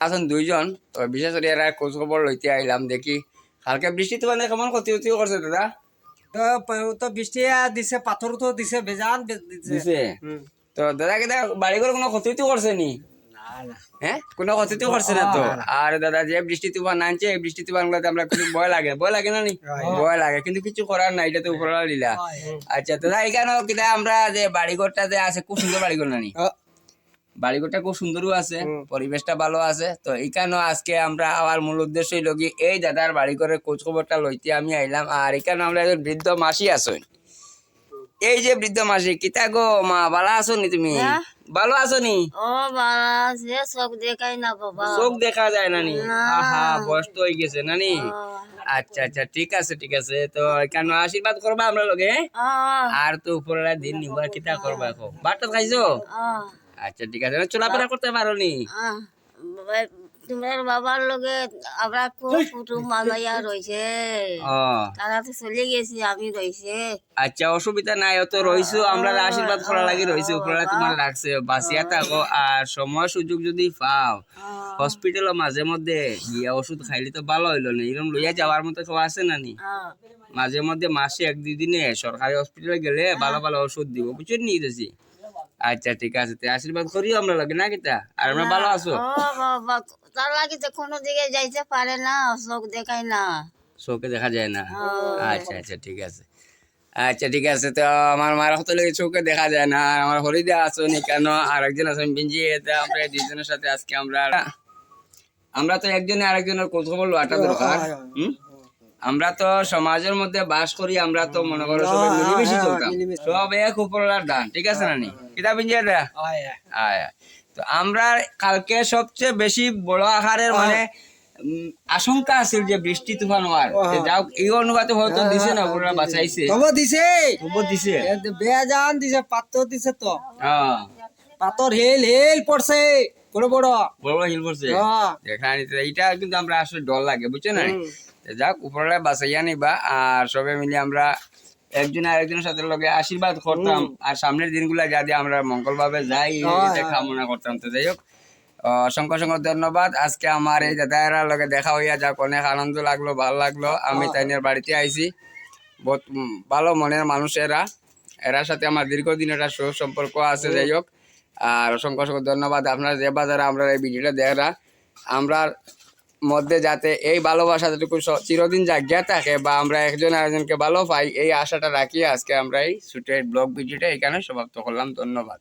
আছেন দুইজন, তো বিশেষ করে এরা খোঁজ খবর লইতে আইলাম। দেখি কালকে বৃষ্টি তো মানে কেমন ক্ষতি করছে দাদা? তো বৃষ্টি দিছে, পাথর তো দিছে, বেজান দিছে। তো দাদা কেদা বাড়িঘর কোনো ক্ষতি করছে নি? হ্যাঁ, কোনো ক্ষতি করছে না তো? আর দাদা যে বৃষ্টি তুফান আনছে, এই বৃষ্টি তুফান গুলোতে আমরা কিছু ভয় লাগে না নি? ভয় লাগে, কিন্তু কিছু করার নাই, এটা তো উপরওয়ালা লীলা। আচ্ছা দাদা, এখানে কিনা আমরা যে বাড়িঘরটা যে আছে, খুব সুন্দর বাড়িঘর নানি? বাড়িঘরটা খুব সুন্দরও আছে, পরিবেশটা ভালো আছে। তো এখানেও আজকে আমরা আমার মূল উদ্দেশ্য হইল কি, এই দাদার বাড়িঘরের খোঁজ খবরটা লইতে আমি আইলাম। আর এখানে আমরা একজন বৃদ্ধ মাসি আছেন। এই যে বৃদ্ধ মাসি, কিতা গো মা, ভালো আছো নি তুমি? ভালো আছো নি? ও বাবা, সে চোখ দেখাই না বাবা। চোখ দেখা যায় না নি? আহা, বয়স তো হয়ে গেছে নানি। আচ্ছা আচ্ছা, ঠিক আছে ঠিক আছে। তো এখানে আশীর্বাদ করবা আমরা লগে। আর তো উপরের দিন নিবার কিতা করবা এখন? ভাতটা খাইছো? আচ্ছা ঠিক আছে, চলাফেরা করতে পারো নি? তোমার বাবার লগে আমরা খুব কুটুম মামাইয়া রয়েছে, তারা তো চলে গেছি, আমি রয়েছে। আচ্ছা, অসুবিধা নাই, অত রইছো, আমরা আশীর্বাদ করা লাগি রইছে, উপরে তোমার রাখছে, বাঁচিয়া থাকো। আর সময় সুযোগ যদি পাও, হসপিটালে মাঝে মধ্যে গিয়া ওষুধ খাইলে তো ভালো হইলো না, এরকম লইয়া যাওয়ার মতো কেউ আছে না নি? মাঝে মধ্যে মাসে 1-2 দিনে সরকারি হসপিটালে গেলে ভালো ভালো ওষুধ দিব, বুঝছেন নি দিছি? আচ্ছা ঠিক আছে, আশীর্বাদ করিও আমরা লাগে না কিতা? আর আমরা ভালো আছো? বাবা, তার লাগে তো কোনো দিকে যাইতে পারে না, চোখ দেখাই না, চোখে দেখা যায় না। আচ্ছা আচ্ছা ঠিক আছে, আচ্ছা ঠিক আছে। তো আমার মার হতে লেগে চোখে দেখা যায় না। আর আমার হরিদা আছো নি কেন, আর একজন আছেন বিঞ্জি, আমরা এই দুইজনের সাথে আজকে আমরা তো একজনে আরেকজনের খোঁজ খবর লওয়াটা দরকার। আমরা তো সমাজের মধ্যে বাস করি, আমরা তো মনে করো সবাই মিলেমিশে চলতাম, সব এক উপরওয়ালার দান, ঠিক আছে না নি? কিতা বিঞ্জি দা? তো আমরা কালকে সবচেয়ে বেশি বড় আকারের মানে আশঙ্কা আছিল যে বৃষ্টি তুফান হওয়ার, যাও এই অনুপাতে হয়তো দিছে না, ওরা বাঁচাইছে। খবর দিছে বেজান দিছে, পাথর দিছে তো, পাথর হেল পড়ছে, বড় বড় হিল পড়ছে। এইটা কিন্তু আমরা আসলে ডর লাগে, বুঝছো না? যাক, উপরে বাঁচাইয়া নিবা। আর সবাই মিলে আমরা একজন আরেকজনের সাথে লগে আশীর্বাদ করতাম, আর সামনের দিনগুলা যাতে আমরা মঙ্গল ভাবে যাই, এটা কামনা করতাম। তো যাই হোক, অসংখ্য অসংখ্য ধন্যবাদ। আজকে আমার এই দাদারা লগে দেখা হইয়া যাক, অনেক আনন্দ লাগলো, ভালো লাগলো। আমি তাইনের বাড়িতে আইছি, বহুত ভালো মনের মানুষ এরা, এরার সাথে আমার দীর্ঘদিন একটা সুসম্পর্ক আছে। যাই হোক, আর অসংখ্য অসংখ্য ধন্যবাদ আপনারা যে বাজারে আমরা এই ভিডিওটা দেখা, আমরা মধ্যে যাতে এই ভালোবাসা যেটুকু চিরদিন জাগিয়া থাকে, বা আমরা একজন আরেকজনকে ভালো পাই, এই আশাটা রাখি আজকে আমরা এই ছোট ব্লগ ভিডিওটা এখানে সমাপ্ত করলাম। ধন্যবাদ।